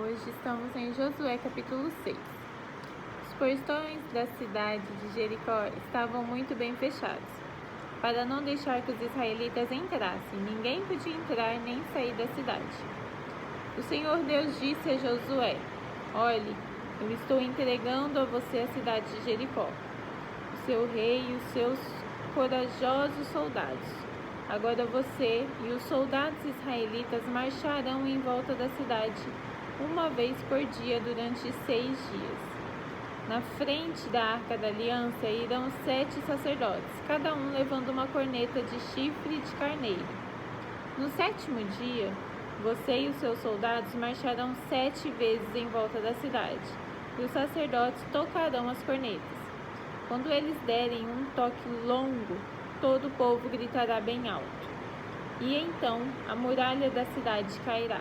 Hoje estamos em Josué capítulo 6. Os portões da cidade de Jericó estavam muito bem fechados, para não deixar que os israelitas entrassem. Ninguém podia entrar nem sair da cidade. O Senhor Deus disse a Josué: Olhe, eu estou entregando a você a cidade de Jericó, o seu rei e os seus corajosos soldados. Agora você e os soldados israelitas marcharão em volta da cidade uma vez por dia durante 6 dias. Na frente da Arca da Aliança irão 7 sacerdotes, cada um levando uma corneta de chifre de carneiro. No 7º dia, você e os seus soldados marcharão 7 vezes em volta da cidade, e os sacerdotes tocarão as cornetas. Quando eles derem um toque longo, todo o povo gritará bem alto, e então a muralha da cidade cairá.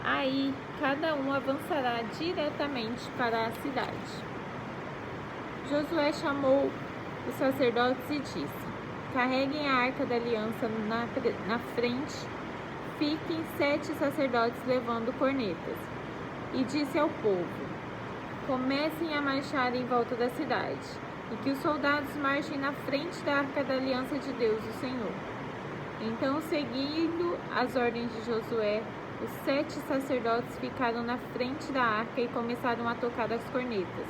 Aí cada um avançará diretamente para a cidade. Josué chamou os sacerdotes e disse: Carreguem a Arca da Aliança na frente, fiquem 7 sacerdotes levando cornetas. E disse ao povo: Comecem a marchar em volta da cidade, e que os soldados marchem na frente da Arca da Aliança de Deus, o Senhor. Então, seguindo as ordens de Josué, os 7 sacerdotes ficaram na frente da arca e começaram a tocar as cornetas.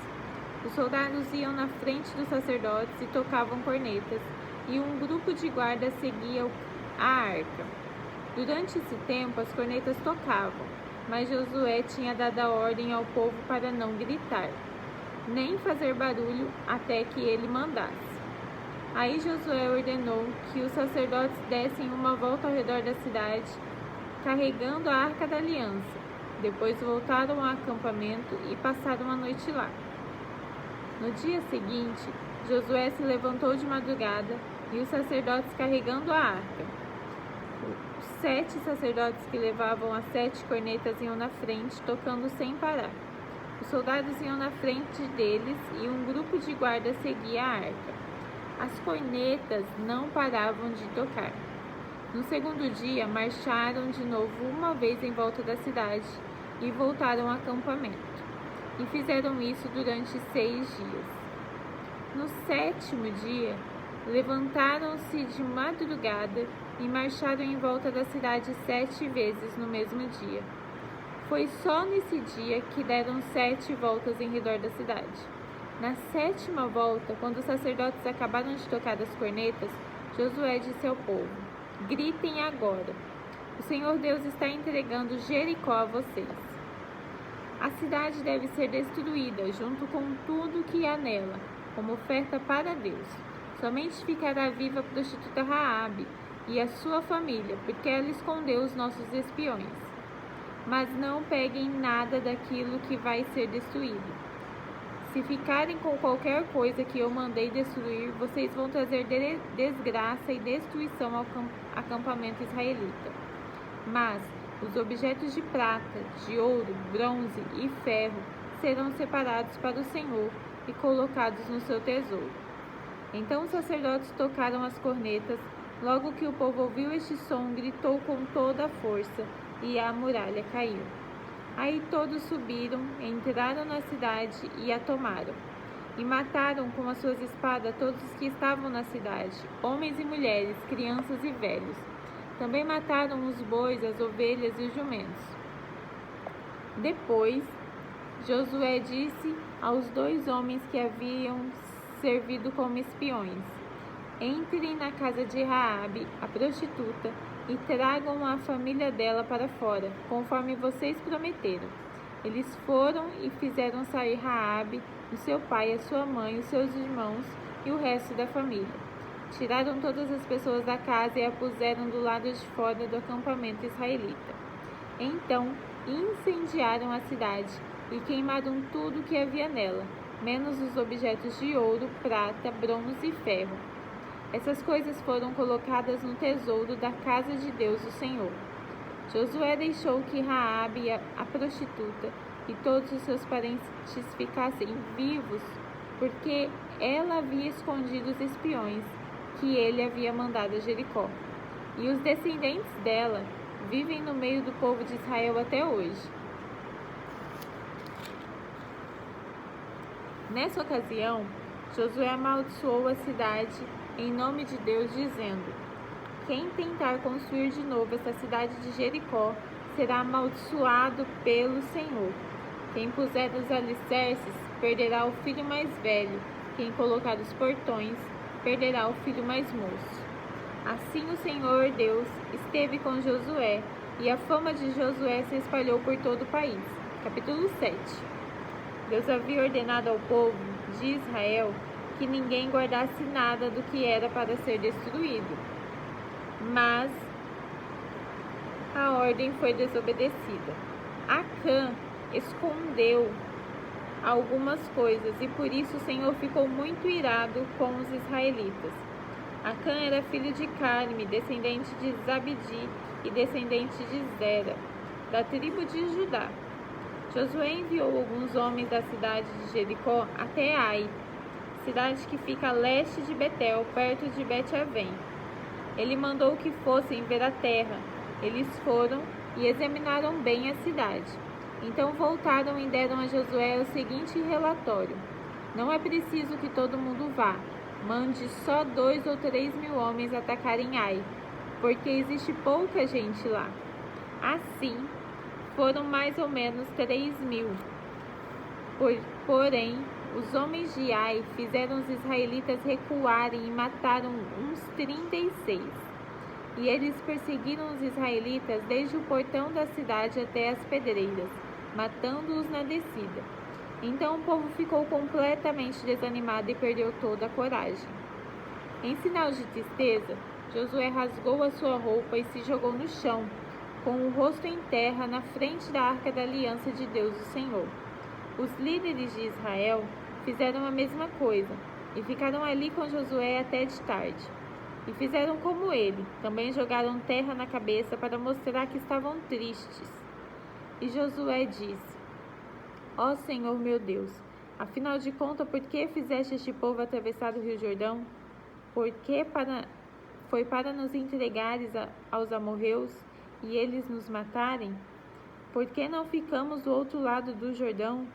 Os soldados iam na frente dos sacerdotes e tocavam cornetas, e um grupo de guarda seguia a arca. Durante esse tempo, as cornetas tocavam, mas Josué tinha dado a ordem ao povo para não gritar, nem fazer barulho até que ele mandasse. Aí Josué ordenou que os sacerdotes dessem uma volta ao redor da cidade, carregando a Arca da Aliança. Depois voltaram ao acampamento e passaram a noite lá. No dia seguinte, Josué se levantou de madrugada e os sacerdotes carregando a arca. Os 7 sacerdotes que levavam as 7 cornetas iam na frente, tocando sem parar. Os soldados iam na frente deles e um grupo de guarda seguia a arca. As cornetas não paravam de tocar. No 2º dia, marcharam de novo uma vez em volta da cidade e voltaram ao acampamento. E fizeram isso durante 6 dias. No 7º dia, levantaram-se de madrugada e marcharam em volta da cidade 7 vezes no mesmo dia. Foi só nesse dia que deram 7 voltas em redor da cidade. Na 7ª volta, quando os sacerdotes acabaram de tocar as cornetas, Josué disse ao povo: Gritem agora, o Senhor Deus está entregando Jericó a vocês. A cidade deve ser destruída, junto com tudo que há nela, como oferta para Deus. Somente ficará viva a prostituta Raabe e a sua família, porque ela escondeu os nossos espiões. Mas não peguem nada daquilo que vai ser destruído. Se ficarem com qualquer coisa que eu mandei destruir, vocês vão trazer desgraça e destruição ao acampamento israelita. Mas os objetos de prata, de ouro, bronze e ferro serão separados para o Senhor e colocados no seu tesouro. Então os sacerdotes tocaram as cornetas. Logo que o povo ouviu este som, gritou com toda a força, e a muralha caiu. Aí todos subiram, entraram na cidade e a tomaram. E mataram com as suas espadas todos os que estavam na cidade, homens e mulheres, crianças e velhos. Também mataram os bois, as ovelhas e os jumentos. Depois, Josué disse aos 2 homens que haviam servido como espiões: Entrem na casa de Raabe, a prostituta, e tragam a família dela para fora, conforme vocês prometeram. Eles foram e fizeram sair Raabe, o seu pai, a sua mãe, os seus irmãos e o resto da família. Tiraram todas as pessoas da casa e a puseram do lado de fora do acampamento israelita. Então incendiaram a cidade e queimaram tudo o que havia nela, menos os objetos de ouro, prata, bronze e ferro. Essas coisas foram colocadas no tesouro da casa de Deus, o Senhor. Josué deixou que Raabe, a prostituta, e todos os seus parentes ficassem vivos, porque ela havia escondido os espiões que ele havia mandado a Jericó. E os descendentes dela vivem no meio do povo de Israel até hoje. Nessa ocasião, Josué amaldiçoou a cidade em nome de Deus, dizendo: quem tentar construir de novo essa cidade de Jericó será amaldiçoado pelo Senhor. Quem puser os alicerces perderá o filho mais velho. Quem colocar os portões perderá o filho mais moço. Assim o Senhor Deus esteve com Josué, e a fama de Josué se espalhou por todo o país. Capítulo 7. Deus havia ordenado ao povo de Israel que ninguém guardasse nada do que era para ser destruído. Mas a ordem foi desobedecida. Acã escondeu algumas coisas e por isso o Senhor ficou muito irado com os israelitas. Acã era filho de Carme, descendente de Zabdi e descendente de Zera, da tribo de Judá. Josué enviou alguns homens da cidade de Jericó até Ai, cidade que fica a leste de Betel, perto de Bet-Avém. Ele mandou que fossem ver a terra. Eles foram e examinaram bem a cidade. Então voltaram e deram a Josué o seguinte relatório: não é preciso que todo mundo vá. Mande só 2 ou 3 mil homens atacarem Ai, porque existe pouca gente lá. Assim, foram mais ou menos 3.000. Porém, os homens de Ai fizeram os israelitas recuarem e mataram uns 36. E eles perseguiram os israelitas desde o portão da cidade até as pedreiras, matando-os na descida. Então o povo ficou completamente desanimado e perdeu toda a coragem. Em sinal de tristeza, Josué rasgou a sua roupa e se jogou no chão, com o rosto em terra na frente da Arca da Aliança de Deus, o Senhor. Os líderes de Israel fizeram a mesma coisa e ficaram ali com Josué até de tarde. E fizeram como ele, também jogaram terra na cabeça para mostrar que estavam tristes. E Josué disse: ó Senhor meu Deus, afinal de contas, por que fizeste este povo atravessar o rio Jordão? Foi para nos entregares aos amorreus e eles nos matarem? Por que não ficamos do outro lado do Jordão?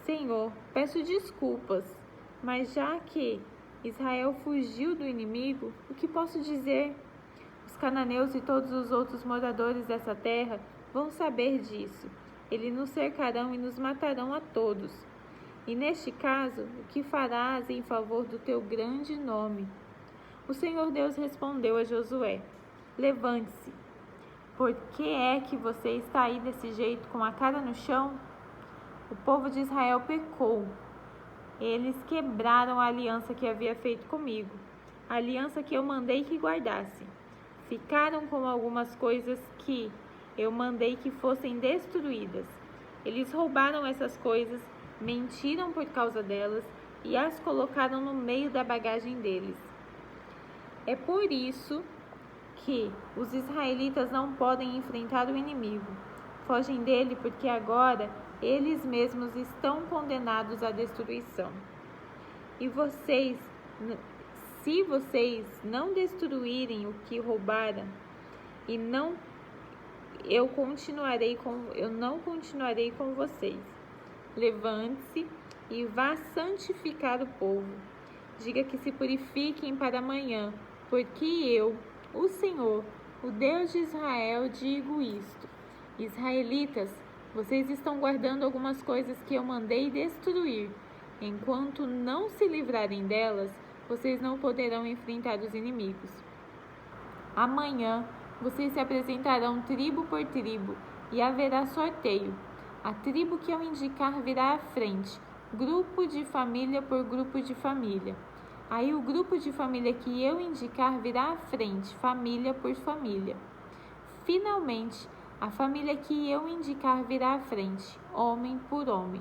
Senhor, peço desculpas, mas já que Israel fugiu do inimigo, o que posso dizer? Os cananeus e todos os outros moradores dessa terra vão saber disso. Eles nos cercarão e nos matarão a todos. E neste caso, o que farás em favor do teu grande nome? O Senhor Deus respondeu a Josué: levante-se. Por que é que você está aí desse jeito, com a cara no chão? O povo de Israel pecou. Eles quebraram a aliança que havia feito comigo, a aliança que eu mandei que guardasse. Ficaram com algumas coisas que eu mandei que fossem destruídas. Eles roubaram essas coisas, mentiram por causa delas e as colocaram no meio da bagagem deles. É por isso que os israelitas não podem enfrentar o inimigo. Fogem dele porque agora eles mesmos estão condenados à destruição. E se vocês não destruírem o que roubaram, eu não continuarei com vocês. Levante-se e vá santificar o povo. Diga que se purifiquem para amanhã, porque eu, o Senhor, o Deus de Israel, digo isto: israelitas, vocês estão guardando algumas coisas que eu mandei destruir. Enquanto não se livrarem delas, vocês não poderão enfrentar os inimigos. Amanhã, vocês se apresentarão tribo por tribo e haverá sorteio. A tribo que eu indicar virá à frente, grupo de família por grupo de família. Aí o grupo de família que eu indicar virá à frente, família por família. Finalmente, a família que eu indicar virá à frente, homem por homem.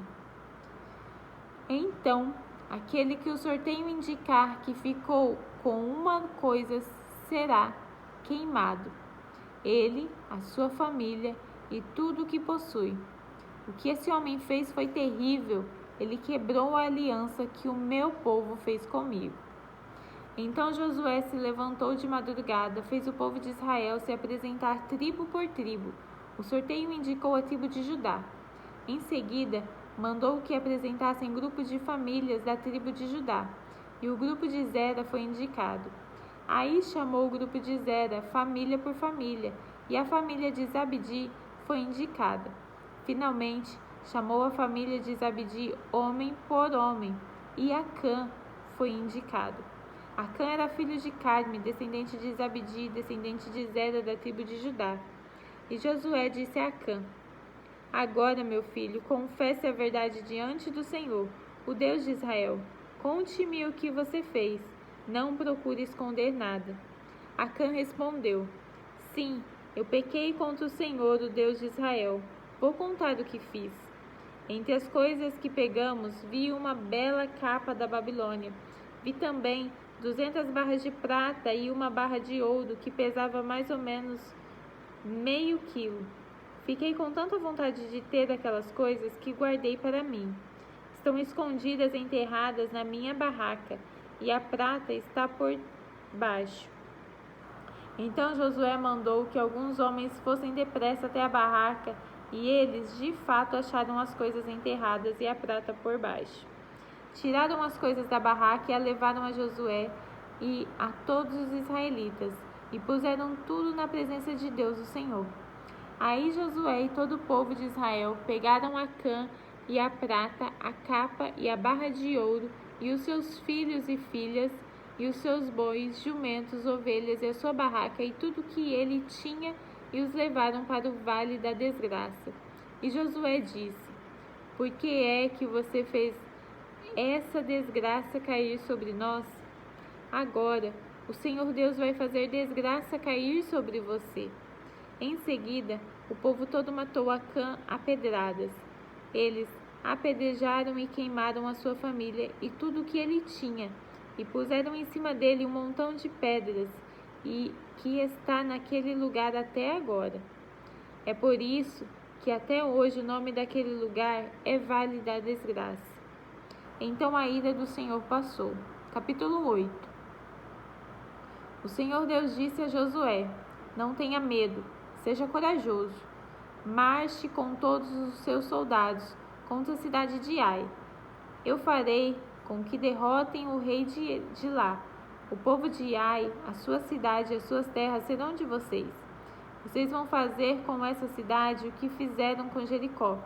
Então, aquele que o sorteio indicar que ficou com uma coisa será queimado. Ele, a sua família e tudo o que possui. O que esse homem fez foi terrível. Ele quebrou a aliança que o meu povo fez comigo. Então Josué se levantou de madrugada, fez o povo de Israel se apresentar tribo por tribo. O sorteio indicou a tribo de Judá. Em seguida, mandou que apresentassem grupos de famílias da tribo de Judá, e o grupo de Zera foi indicado. Aí chamou o grupo de Zera, família por família, e a família de Zabdi foi indicada. Finalmente, chamou a família de Zabdi homem por homem, e Acã foi indicado. Acã era filho de Carme, descendente de Zabdi, descendente de Zera da tribo de Judá. E Josué disse a Acã: Agora, meu filho, confesse a verdade diante do Senhor, o Deus de Israel. Conte-me o que você fez. Não procure esconder nada. Acã respondeu: Sim, eu pequei contra o Senhor, o Deus de Israel. Vou contar o que fiz. Entre as coisas que pegamos, vi uma bela capa da Babilônia. Vi também 200 barras de prata e uma barra de ouro que pesava mais ou menos meio quilo. Fiquei com tanta vontade de ter aquelas coisas que guardei para mim. Estão escondidas enterradas na minha barraca e a prata está por baixo. Então Josué mandou que alguns homens fossem depressa até a barraca e eles de fato acharam as coisas enterradas e a prata por baixo. Tiraram as coisas da barraca e a levaram a Josué e a todos os israelitas, e puseram tudo na presença de Deus, o Senhor. Aí Josué e todo o povo de Israel pegaram Acã e a prata, a capa e a barra de ouro, e os seus filhos e filhas, e os seus bois, jumentos, ovelhas e a sua barraca, e tudo que ele tinha, e os levaram para o vale da desgraça. E Josué disse: Por que é que você fez essa desgraça cair sobre nós? Agora, o Senhor Deus vai fazer desgraça cair sobre você. Em seguida, o povo todo matou Acã a pedradas. Eles apedrejaram e queimaram a sua família e tudo o que ele tinha, e puseram em cima dele um montão de pedras, e que está naquele lugar até agora. É por isso que até hoje o nome daquele lugar é Vale da Desgraça. Então a ira do Senhor passou. Capítulo 8. O Senhor Deus disse a Josué: Não tenha medo, seja corajoso. Marche com todos os seus soldados contra a cidade de Ai. Eu farei com que derrotem o rei de lá. O povo de Ai, a sua cidade e as suas terras serão de vocês. Vocês vão fazer com essa cidade o que fizeram com Jericó,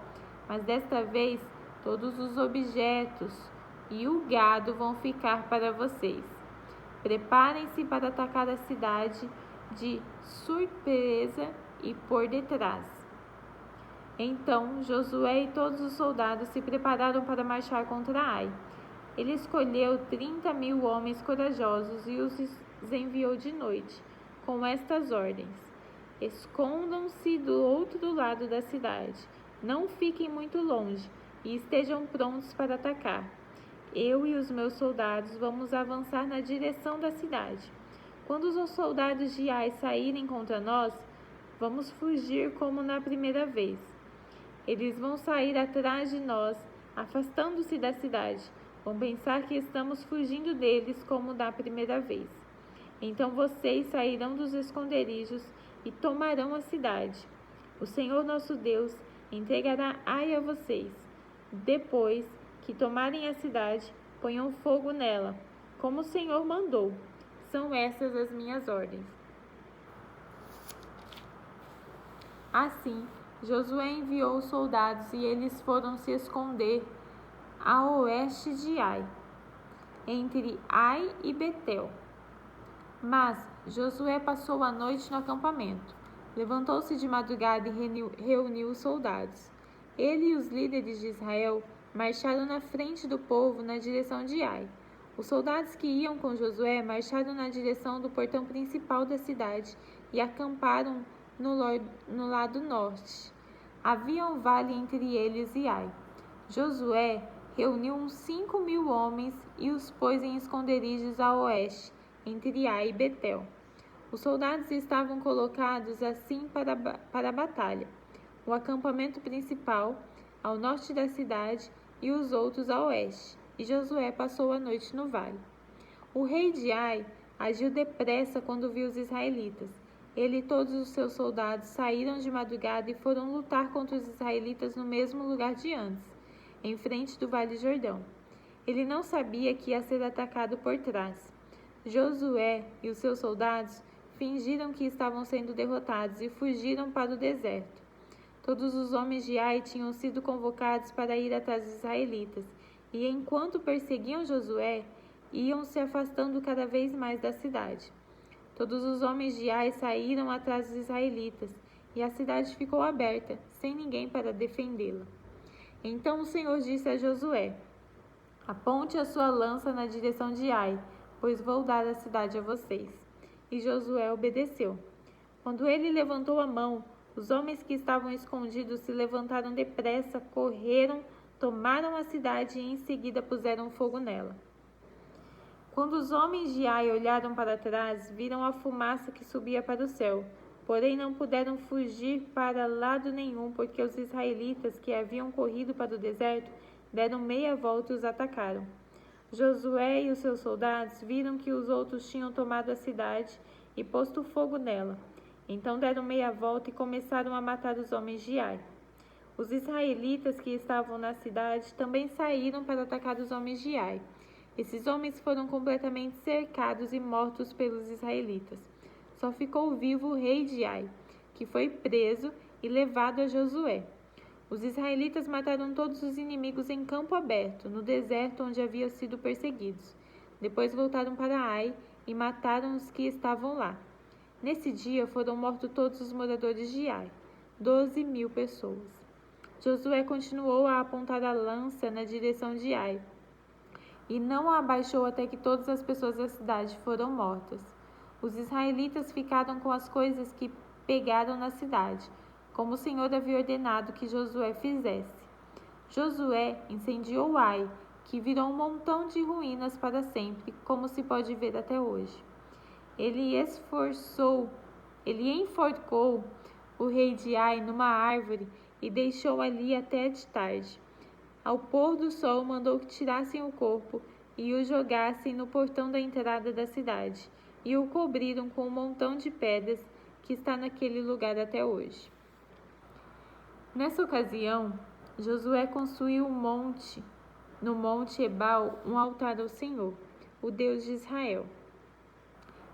mas desta vez todos os objetos e o gado vão ficar para vocês. Preparem-se para atacar a cidade de surpresa e por detrás. Então Josué e todos os soldados se prepararam para marchar contra Ai. Ele escolheu 30.000 homens corajosos e os enviou de noite, com estas ordens: Escondam-se do outro lado da cidade, não fiquem muito longe e estejam prontos para atacar. Eu e os meus soldados vamos avançar na direção da cidade. Quando os soldados de Ai saírem contra nós, vamos fugir como na primeira vez. Eles vão sair atrás de nós, afastando-se da cidade. Vão pensar que estamos fugindo deles como da primeira vez. Então vocês sairão dos esconderijos e tomarão a cidade. O Senhor nosso Deus entregará Ai a vocês. Depois que tomarem a cidade, ponham fogo nela, como o Senhor mandou. São essas as minhas ordens. Assim, Josué enviou os soldados e eles foram se esconder a oeste de Ai, entre Ai e Betel. Mas Josué passou a noite no acampamento. Levantou-se de madrugada e reuniu os soldados. Ele e os líderes de Israel marcharam na frente do povo na direção de Ai. Os soldados que iam com Josué marcharam na direção do portão principal da cidade e acamparam no lado norte. Havia um vale entre eles e Ai. Josué reuniu uns 5.000 homens e os pôs em esconderijos a oeste, entre Ai e Betel. Os soldados estavam colocados assim para a batalha: o acampamento principal ao norte da cidade e os outros a oeste, e Josué passou a noite no vale. O rei de Ai agiu depressa quando viu os israelitas. Ele e todos os seus soldados saíram de madrugada e foram lutar contra os israelitas no mesmo lugar de antes, em frente do Vale Jordão. Ele não sabia que ia ser atacado por trás. Josué e os seus soldados fingiram que estavam sendo derrotados e fugiram para o deserto. Todos os homens de Ai tinham sido convocados para ir atrás dos israelitas, e enquanto perseguiam Josué, iam se afastando cada vez mais da cidade. Todos os homens de Ai saíram atrás dos israelitas, e a cidade ficou aberta, sem ninguém para defendê-la. Então o Senhor disse a Josué: aponte a sua lança na direção de Ai, pois vou dar a cidade a vocês. E Josué obedeceu. Quando ele levantou a mão, os homens que estavam escondidos se levantaram depressa, correram, tomaram a cidade e em seguida puseram fogo nela. Quando os homens de Ai olharam para trás, viram a fumaça que subia para o céu, porém não puderam fugir para lado nenhum, porque os israelitas que haviam corrido para o deserto deram meia volta e os atacaram. Josué e os seus soldados viram que os outros tinham tomado a cidade e posto fogo nela. Então deram meia volta e começaram a matar os homens de Ai. Os israelitas que estavam na cidade também saíram para atacar os homens de Ai. Esses homens foram completamente cercados e mortos pelos israelitas. Só ficou vivo o rei de Ai, que foi preso e levado a Josué. Os israelitas mataram todos os inimigos em campo aberto, no deserto onde haviam sido perseguidos. Depois voltaram para Ai e mataram os que estavam lá. Nesse dia foram mortos todos os moradores de Ai, 12.000 pessoas. Josué continuou a apontar a lança na direção de Ai, e não a abaixou até que todas as pessoas da cidade foram mortas. Os israelitas ficaram com as coisas que pegaram na cidade, como o Senhor havia ordenado que Josué fizesse. Josué incendiou Ai, que virou um montão de ruínas para sempre, como se pode ver até hoje. Ele enforcou o rei de Ai numa árvore e deixou ali até de tarde. Ao pôr do sol, mandou que tirassem o corpo e o jogassem no portão da entrada da cidade, e o cobriram com um montão de pedras que está naquele lugar até hoje. Nessa ocasião, Josué construiu no monte Ebal, um altar ao Senhor, o Deus de Israel.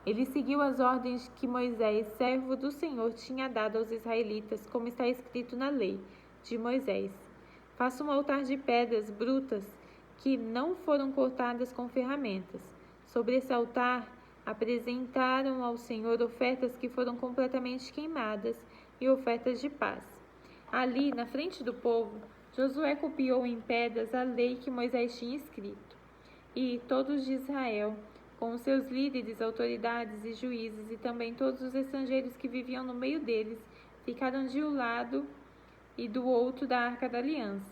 Ele seguiu as ordens que Moisés, servo do Senhor, tinha dado aos israelitas, como está escrito na lei de Moisés. Faça um altar de pedras brutas que não foram cortadas com ferramentas. Sobre esse altar, apresentaram ao Senhor ofertas que foram completamente queimadas e ofertas de paz. Ali, na frente do povo, Josué copiou em pedras a lei que Moisés tinha escrito. E todos de Israel, com os seus líderes, autoridades e juízes, e também todos os estrangeiros que viviam no meio deles, ficaram de um lado e do outro da Arca da Aliança,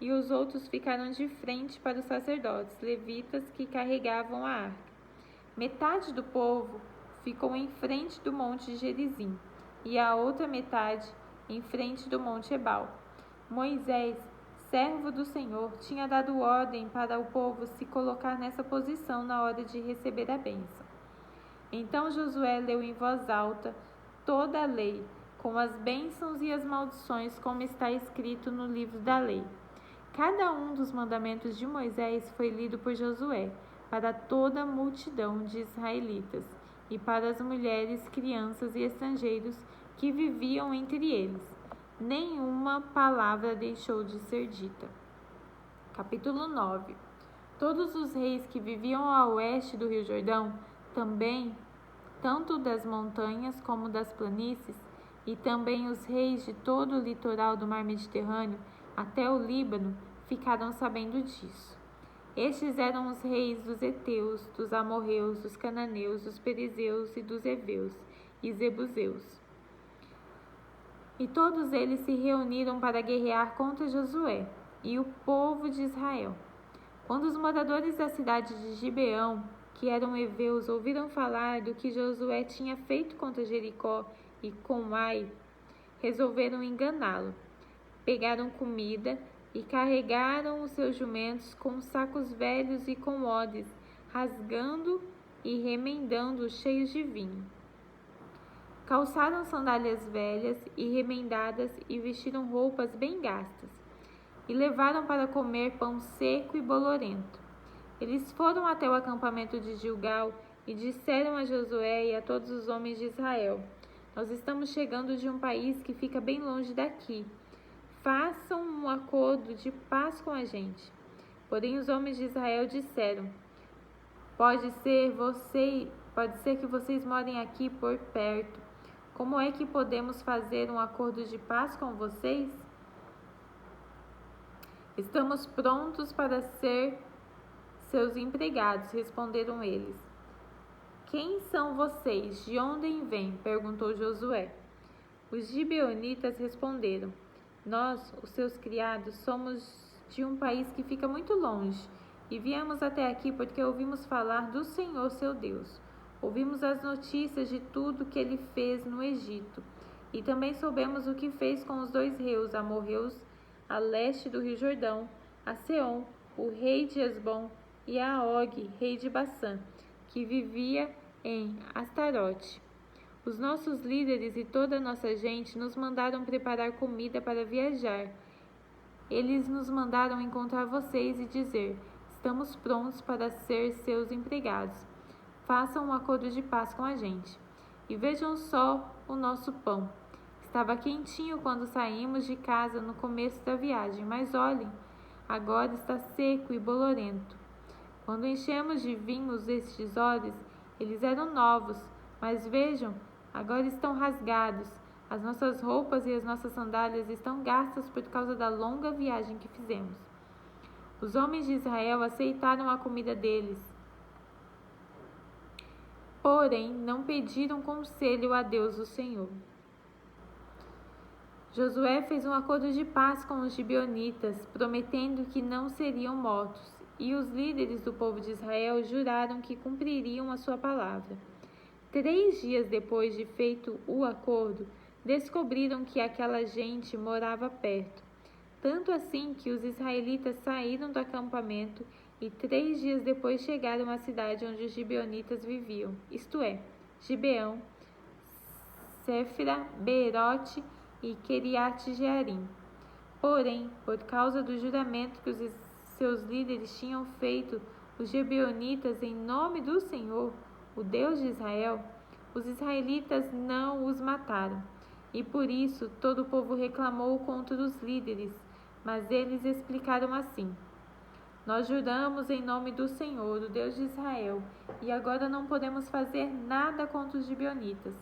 e os outros ficaram de frente para os sacerdotes, levitas, que carregavam a arca. Metade do povo ficou em frente do monte Gerizim, e a outra metade em frente do monte Ebal. Moisés, servo do Senhor, tinha dado ordem para o povo se colocar nessa posição na hora de receber a bênção. Então Josué leu em voz alta toda a lei, com as bênçãos e as maldições, como está escrito no livro da lei. Cada um dos mandamentos de Moisés foi lido por Josué, para toda a multidão de israelitas, e para as mulheres, crianças e estrangeiros que viviam entre eles. Nenhuma palavra deixou de ser dita. Capítulo 9. Todos os reis que viviam a oeste do Rio Jordão, também, tanto das montanhas como das planícies, e também os reis de todo o litoral do mar Mediterrâneo até o Líbano, ficaram sabendo disso. Estes eram os reis dos heteus, dos amorreus, dos cananeus, dos perizeus e dos heveus e zebuseus. E todos eles se reuniram para guerrear contra Josué e o povo de Israel. Quando os moradores da cidade de Gibeão, que eram heveus, ouviram falar do que Josué tinha feito contra Jericó e com Ai, resolveram enganá-lo. Pegaram comida e carregaram os seus jumentos com sacos velhos e com odres, rasgando e remendando cheios de vinho. Calçaram sandálias velhas e remendadas e vestiram roupas bem gastas, e levaram para comer pão seco e bolorento. Eles foram até o acampamento de Gilgal e disseram a Josué e a todos os homens de Israel: Nós estamos chegando de um país que fica bem longe daqui. Façam um acordo de paz com a gente. Porém os homens de Israel disseram: Pode ser que vocês morem aqui por perto. Como é que podemos fazer um acordo de paz com vocês? Estamos prontos para ser seus empregados, responderam eles. Quem são vocês? De onde vêm? Perguntou Josué. Os gibeonitas responderam: Nós, os seus criados, somos de um país que fica muito longe e viemos até aqui porque ouvimos falar do Senhor, seu Deus. Ouvimos as notícias de tudo que ele fez no Egito e também soubemos o que fez com os 2 reis amorreus a leste do Rio Jordão, a Seom, o rei de Hesbom, e a Og, rei de Bassã, que vivia em Astarote. Os nossos líderes e toda a nossa gente nos mandaram preparar comida para viajar. Eles nos mandaram encontrar vocês e dizer: Estamos prontos para ser seus empregados. Façam um acordo de paz com a gente. E vejam só o nosso pão. Estava quentinho quando saímos de casa no começo da viagem, mas olhem, agora está seco e bolorento. Quando enchemos de vinhos estes odres, eles eram novos, mas vejam, agora estão rasgados. As nossas roupas e as nossas sandálias estão gastas por causa da longa viagem que fizemos. Os homens de Israel aceitaram a comida deles, porém não pediram conselho a Deus, o Senhor. Josué fez um acordo de paz com os gibeonitas, prometendo que não seriam mortos, e os líderes do povo de Israel juraram que cumpririam a sua palavra. 3 dias depois de feito o acordo, descobriram que aquela gente morava perto. Tanto assim que os israelitas saíram do acampamento e 3 dias depois chegaram à cidade onde os gibeonitas viviam, isto é, Gibeão, Séfira, Beerote e Queriate-Jearim. Porém, por causa do juramento que os seus líderes tinham feito, os gibeonitas, em nome do Senhor, o Deus de Israel, os israelitas não os mataram. E por isso todo o povo reclamou contra os líderes, mas eles explicaram assim: Nós juramos em nome do Senhor, o Deus de Israel, e agora não podemos fazer nada contra os gibeonitas.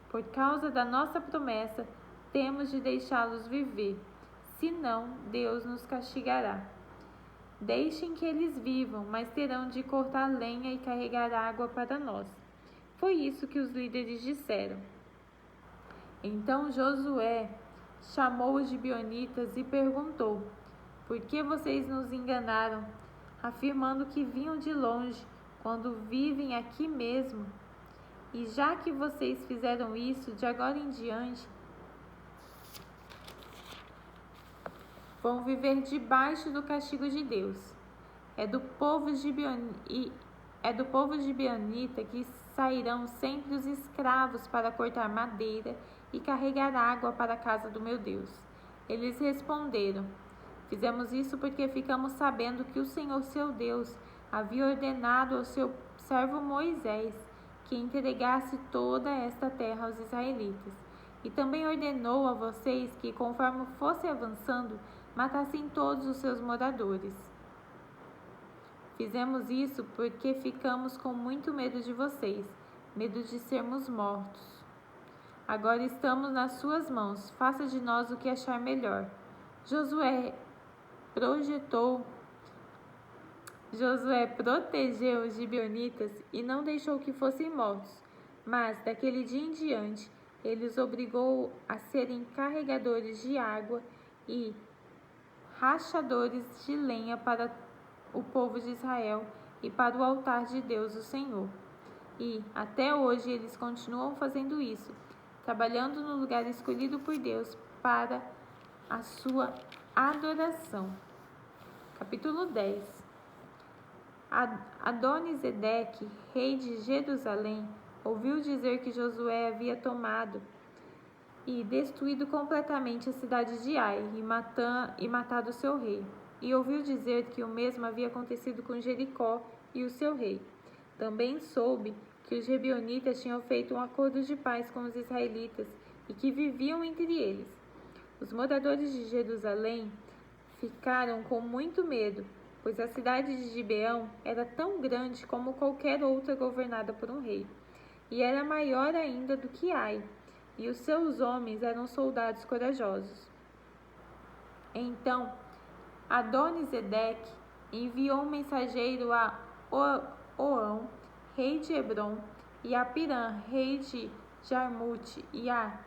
Por causa da nossa promessa, temos de deixá-los viver, senão Deus nos castigará. Deixem que eles vivam, mas terão de cortar lenha e carregar água para nós. Foi isso que os líderes disseram. Então Josué chamou os gibeonitas e perguntou: Por que vocês nos enganaram, afirmando que vinham de longe, quando vivem aqui mesmo? E já que vocês fizeram isso, de agora em diante, vão viver debaixo do castigo de Deus. É do povo gibeonita que sairão sempre os escravos para cortar madeira e carregar água para a casa do meu Deus. Eles responderam: Fizemos isso porque ficamos sabendo que o Senhor, seu Deus, havia ordenado ao seu servo Moisés que entregasse toda esta terra aos israelitas. E também ordenou a vocês que, conforme fosse avançando, matassem todos os seus moradores. Fizemos isso porque ficamos com muito medo de vocês, medo de sermos mortos. Agora estamos nas suas mãos, faça de nós o que achar melhor. Josué protegeu os gibeonitas e não deixou que fossem mortos, mas daquele dia em diante ele os obrigou a serem carregadores de água e rachadores de lenha para o povo de Israel e para o altar de Deus, o Senhor. E até hoje eles continuam fazendo isso, trabalhando no lugar escolhido por Deus para a sua adoração. Capítulo 10. Adonisedeque, rei de Jerusalém, ouviu dizer que Josué havia tomado e destruído completamente a cidade de Ai e matado seu rei. E ouviu dizer que o mesmo havia acontecido com Jericó e o seu rei. Também soube que os Gibeonitas tinham feito um acordo de paz com os israelitas e que viviam entre eles. Os moradores de Jerusalém ficaram com muito medo, pois a cidade de Gibeão era tão grande como qualquer outra governada por um rei, e era maior ainda do que Ai, e os seus homens eram soldados corajosos. Então Adonisedeque enviou um mensageiro a Oão, rei de Hebrom, e a Pirã, rei de Jarmute, e a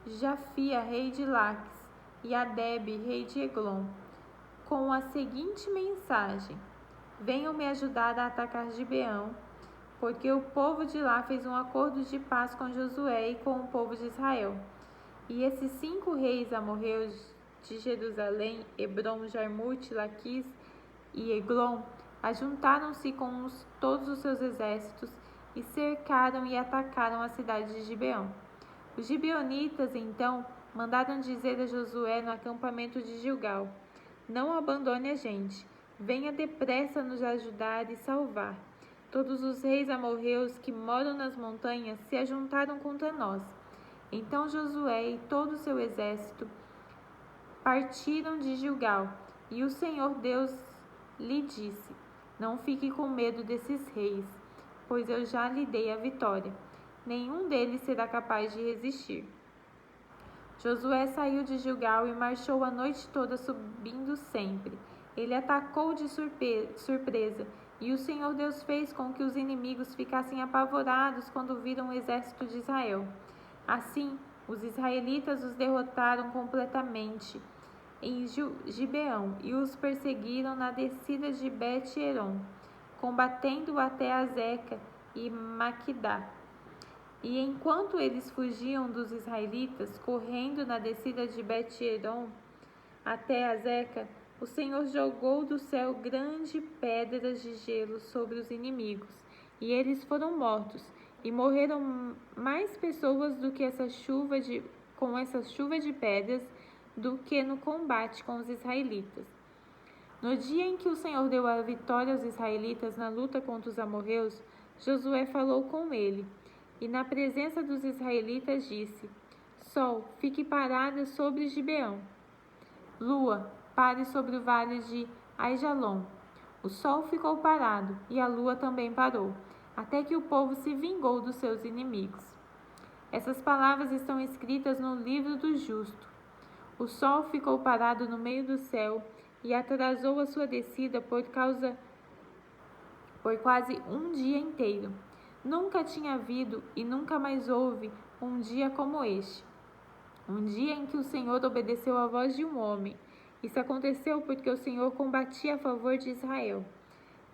Jafia, rei de Laques, e a Debe, rei de Eglon, com a seguinte mensagem: venham me ajudar a atacar Gibeão, porque o povo de lá fez um acordo de paz com Josué e com o povo de Israel. E esses 5 reis amorreus de Jerusalém, Hebrom, Jarmute, Laquis e Eglon, ajuntaram-se com todos os seus exércitos e cercaram e atacaram a cidade de Gibeão. Os gibeonitas, então, mandaram dizer a Josué no acampamento de Gilgal: não abandone a gente, venha depressa nos ajudar e salvar. Todos os reis amorreus que moram nas montanhas se ajuntaram contra nós. Então Josué e todo o seu exército partiram de Gilgal, e o Senhor Deus lhe disse: não fique com medo desses reis, pois eu já lhe dei a vitória. Nenhum deles será capaz de resistir. Josué saiu de Gilgal e marchou a noite toda subindo sempre. Ele atacou de surpresa, e o Senhor Deus fez com que os inimigos ficassem apavorados quando viram o exército de Israel. Assim, os israelitas os derrotaram completamente em Gibeão e os perseguiram na descida de Bet-Heron, combatendo até Azeca e Maquidá. E enquanto eles fugiam dos israelitas, correndo na descida de Bet-Heron até Azeca, o Senhor jogou do céu grandes pedras de gelo sobre os inimigos, e eles foram mortos, e morreram mais pessoas do que com essa chuva de pedras do que no combate com os israelitas. No dia em que o Senhor deu a vitória aos israelitas na luta contra os amorreus, Josué falou com ele, e na presença dos israelitas disse: Sol, fique parada sobre Gibeão. Lua, pare sobre o vale de Aijalon. O sol ficou parado e a lua também parou, até que o povo se vingou dos seus inimigos. Essas palavras estão escritas no livro do justo. O sol ficou parado no meio do céu e atrasou a sua descida por quase um dia inteiro. Nunca tinha havido e nunca mais houve um dia como este. Um dia em que o Senhor obedeceu à voz de um homem. Isso aconteceu porque o Senhor combatia a favor de Israel.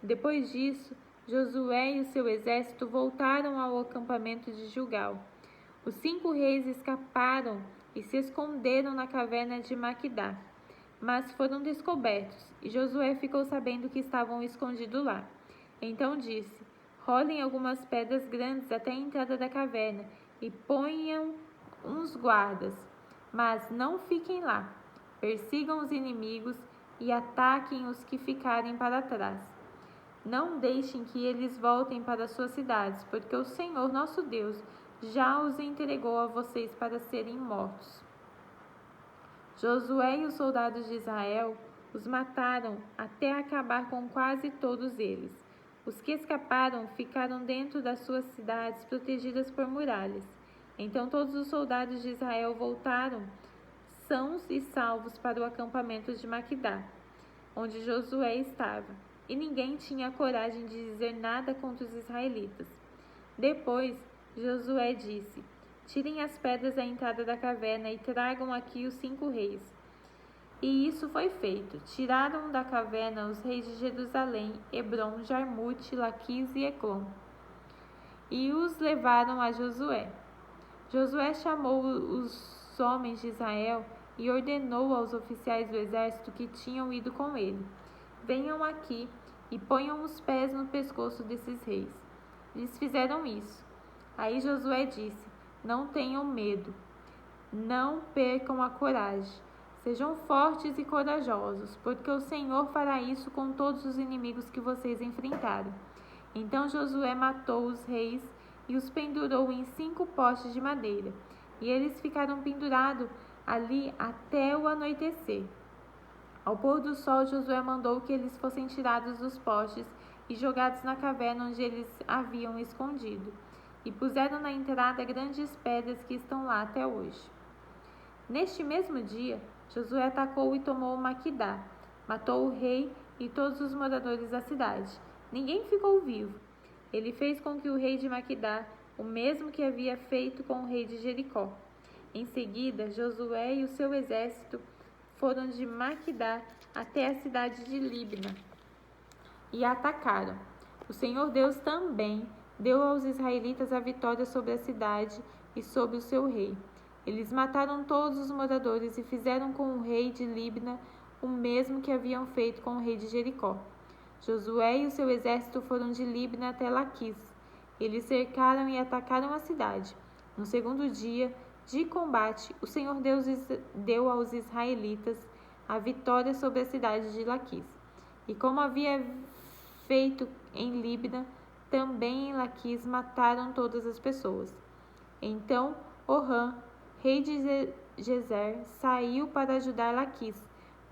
Depois disso, Josué e o seu exército voltaram ao acampamento de Gilgal. Os 5 reis escaparam e se esconderam na caverna de Maquidá, mas foram descobertos, e Josué ficou sabendo que estavam escondidos lá. Então disse: rolem algumas pedras grandes até a entrada da caverna e ponham uns guardas, mas não fiquem lá. Persigam os inimigos e ataquem os que ficarem para trás. Não deixem que eles voltem para suas cidades, porque o Senhor nosso Deus já os entregou a vocês para serem mortos. Josué e os soldados de Israel os mataram até acabar com quase todos eles. Os que escaparam ficaram dentro das suas cidades protegidas por muralhas. Então todos os soldados de Israel voltaram sãos e salvos para o acampamento de Maquidá, onde Josué estava, e ninguém tinha coragem de dizer nada contra os israelitas. Depois, Josué disse: tirem as pedras da entrada da caverna e tragam aqui os 5 reis. E isso foi feito. Tiraram da caverna os reis de Jerusalém, Hebrom, Jarmute, Laquis e Eglon, e os levaram a Josué. Josué chamou os homens de Israel e ordenou aos oficiais do exército que tinham ido com ele: venham aqui e ponham os pés no pescoço desses reis. Eles fizeram isso. Aí Josué disse: Não tenham medo, não percam a coragem. Sejam fortes e corajosos, porque o Senhor fará isso com todos os inimigos que vocês enfrentaram. Então Josué matou os reis e os pendurou em 5 postes de madeira, e eles ficaram pendurados ali até o anoitecer. Ao pôr do sol, Josué mandou que eles fossem tirados dos postes e jogados na caverna onde eles haviam escondido, e puseram na entrada grandes pedras que estão lá até hoje. Neste mesmo dia, Josué atacou e tomou Maquedá, matou o rei e todos os moradores da cidade. Ninguém ficou vivo. Ele fez com que o rei de Maquedá, o mesmo que havia feito com o rei de Jericó. Em seguida, Josué e o seu exército foram de Maquedá até a cidade de Libna e a atacaram. O Senhor Deus também deu aos israelitas a vitória sobre a cidade e sobre o seu rei. Eles mataram todos os moradores e fizeram com o rei de Libna o mesmo que haviam feito com o rei de Jericó. Josué e o seu exército foram de Libna até Laquis. Eles cercaram e atacaram a cidade. No segundo dia de combate, o Senhor Deus deu aos israelitas a vitória sobre a cidade de Laquis. E como havia feito em Libna, também em Laquis mataram todas as pessoas. Então Orã, rei de Gezer, saiu para ajudar Laquis.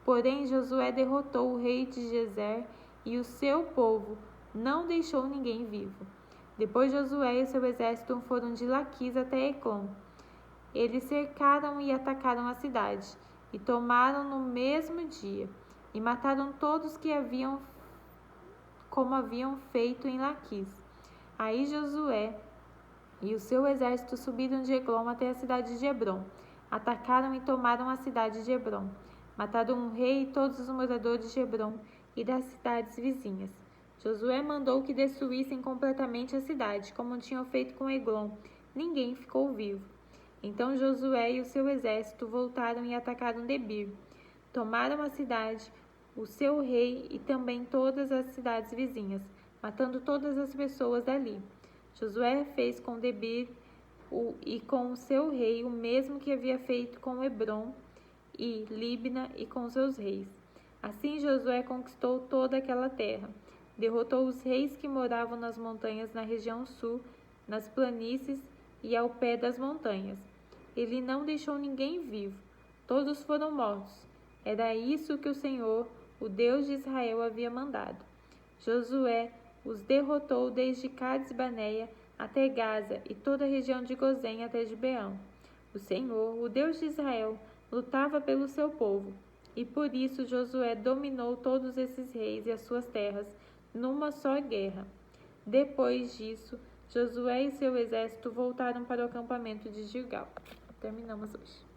Porém Josué derrotou o rei de Gezer e o seu povo não deixou ninguém vivo. Depois Josué e seu exército foram de Laquis até Eclon. Eles cercaram e atacaram a cidade, e tomaram no mesmo dia, e mataram todos que como haviam feito em Laquis. Aí Josué e o seu exército subiram de Eglon até a cidade de Hebrom. Atacaram e tomaram a cidade de Hebrom. Mataram o rei e todos os moradores de Hebrom e das cidades vizinhas. Josué mandou que destruíssem completamente a cidade, como tinham feito com Eglon. Ninguém ficou vivo. Então Josué e o seu exército voltaram e atacaram Debir. Tomaram a cidade, o seu rei e também todas as cidades vizinhas, matando todas as pessoas dali. Josué fez com Debir e com o seu rei o mesmo que havia feito com Hebrom e Libna e com seus reis. Assim Josué conquistou toda aquela terra. Derrotou os reis que moravam nas montanhas na região sul, nas planícies e ao pé das montanhas. Ele não deixou ninguém vivo. Todos foram mortos. Era isso que o Senhor, o Deus de Israel, havia mandado. Josué os derrotou desde Cades-Barneia até Gaza e toda a região de Gozém até Gibeão. O Senhor, o Deus de Israel, lutava pelo seu povo, e por isso Josué dominou todos esses reis e as suas terras numa só guerra. Depois disso, Josué e seu exército voltaram para o acampamento de Gilgal. Terminamos hoje.